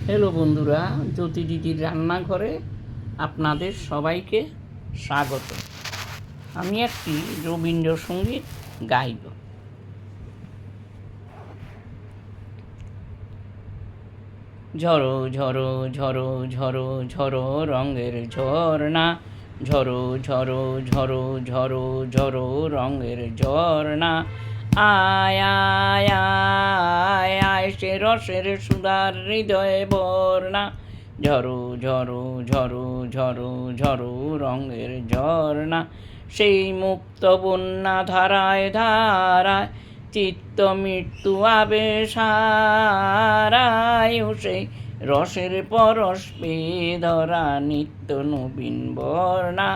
Hello বন্ধুরা, জ্যোতি দিদির রান্নাঘরে আপনাদের সবাইকে স্বাগত। আমি একটি রবীন্দ্রসঙ্গীত গাইব। ঝরো ঝরো ঝরো ঝরো ঝরো রঙের ঝরনা, ঝরো ঝরো ঝরো ঝরো ঝরো রঙের ঝরনা। আয় আয় আয় আয় সে রসের সুধার হৃদয়ে বর্ণা। ঝরো ঝরো ঝরো ঝরো ঝরো রঙের ঝরনা। সেই মুক্ত বন্যা ধারায় ধারায় চিত্ত মৃত্যু আবেশারায়, সেই রসের পরশ পেয়ে ধরা নিত্য নবীন বর্ণা।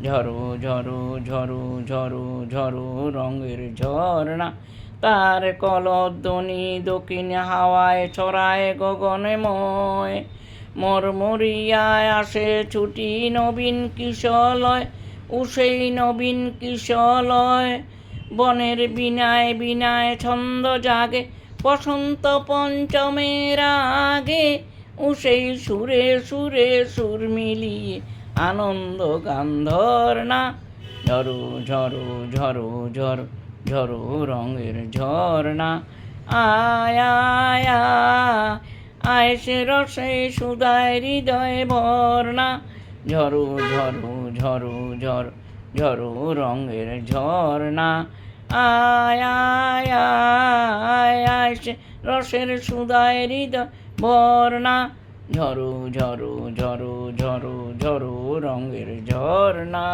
ঝরো ঝরো ঝরো ঝরো ঝরো রঙের ঝরনা। তার কলধ্বনি দক্ষিণ হাওয়ায় ছড়ায় গগনময়, মরমরিয়ায় আসে ছুটি নবীন কিশলয়। ও সেই নবীন কিশলয় বনের বিনায় বিনায় ছন্দ জাগে বসন্ত পঞ্চমের আগে। ও সেই সুরে সুরে সুর মিলিয়ে আনন্দ গান্ধর্ণা। ঝরো ঝরো ঝরো ঝরো ঝরো রঙের ঝরনা। আয় আয় আয় সে রসে সুধায় হৃদয় বর্ণা। ঝরো ঝরো ঝরো ঝরো ঝরো রঙের ঝরনা। আয় আয় আয় আয় সে রসের সুধায় হৃদয় বর্ণা। ঝরো ঝরো ঝরো ঝরো ঝরো রঙের ঝরনা।